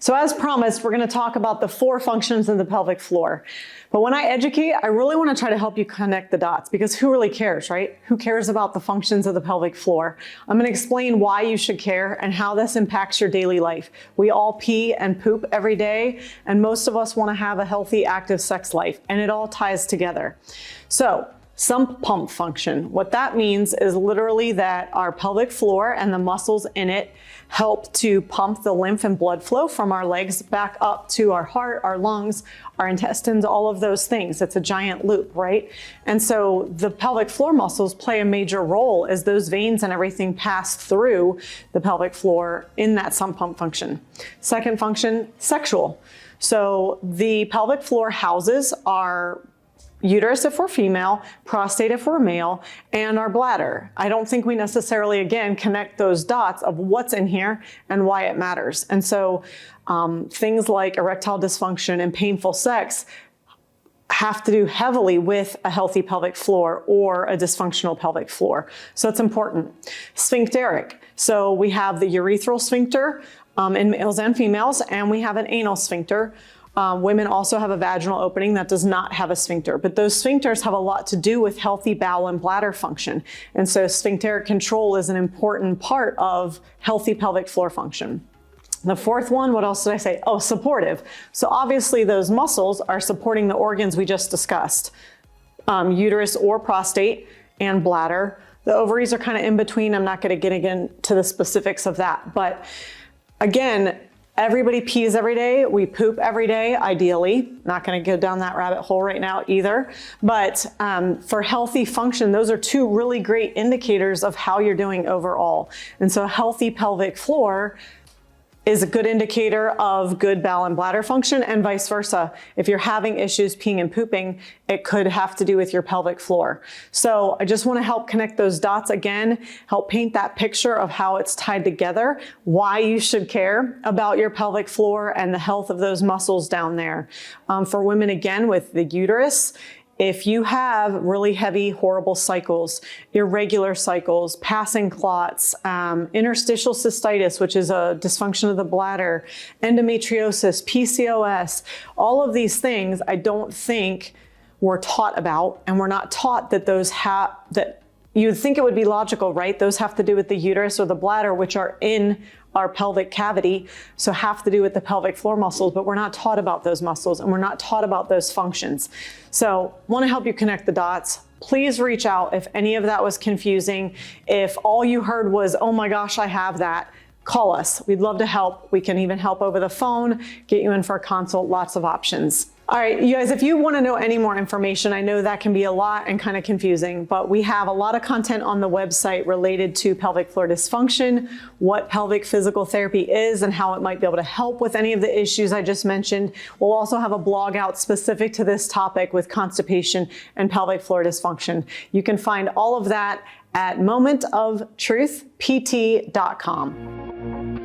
So as promised, we're going to talk about the 4 functions of the pelvic floor. But when I educate, I really want to try to help you connect the dots, because who really cares, right? Who cares about the functions of the pelvic floor? I'm going to explain why you should care and how this impacts your daily life. We all pee and poop every day, and most of us want to have a healthy, active sex life, and it all ties together. So, sump pump function. What that means is literally that our pelvic floor and the muscles in it help to pump the lymph and blood flow from our legs back up to our heart, our lungs, our intestines, all of those things. It's a giant loop, right? And so the pelvic floor muscles play a major role as those veins and everything pass through the pelvic floor in that sump pump function. Second function, sexual. So the pelvic floor houses our uterus if we're female, prostate if we're male, and our bladder. I don't think we necessarily, again, connect those dots of what's in here and why it matters. And so things like erectile dysfunction and painful sex have to do heavily with a healthy pelvic floor or a dysfunctional pelvic floor. So it's important. Sphincteric. So we have the urethral sphincter in males and females, and we have an anal sphincter. Women also have a vaginal opening that does not have a sphincter, but those sphincters have a lot to do with healthy bowel and bladder function. And so sphincteric control is an important part of healthy pelvic floor function. The fourth one, what else did I say? Oh, supportive. So obviously those muscles are supporting the organs we just discussed, uterus or prostate and bladder. The ovaries are kind of in between. I'm not going to get into the specifics of that, but again, everybody pees every day. We poop every day, ideally. Not going to go down that rabbit hole right now either. But for healthy function, those are 2 really great indicators of how you're doing overall. And so a healthy pelvic floor is a good indicator of good bowel and bladder function, and vice versa. If you're having issues peeing and pooping, it could have to do with your pelvic floor. So I just want to help connect those dots again, help paint that picture of how it's tied together, why you should care about your pelvic floor and the health of those muscles down there. For women, again, with the uterus, if you have really heavy, horrible cycles, irregular cycles, passing clots, interstitial cystitis, which is a dysfunction of the bladder, endometriosis, PCOS, all of these things I don't think we're taught about, and we're not taught that those you'd think it would be logical, right? Those have to do with the uterus or the bladder, which are in our pelvic cavity, so have to do with the pelvic floor muscles, but we're not taught about those muscles and we're not taught about those functions. So want to help you connect the dots. Please reach out if any of that was confusing. If all you heard was, oh my gosh, I have that, call us. We'd love to help. We can even help over the phone, get you in for a consult, lots of options. All right, you guys, if you want to know any more information, I know that can be a lot and kind of confusing, but we have a lot of content on the website related to pelvic floor dysfunction, what pelvic physical therapy is and how it might be able to help with any of the issues I just mentioned. We'll also have a blog out specific to this topic with constipation and pelvic floor dysfunction. You can find all of that at momentoftruthpt.com.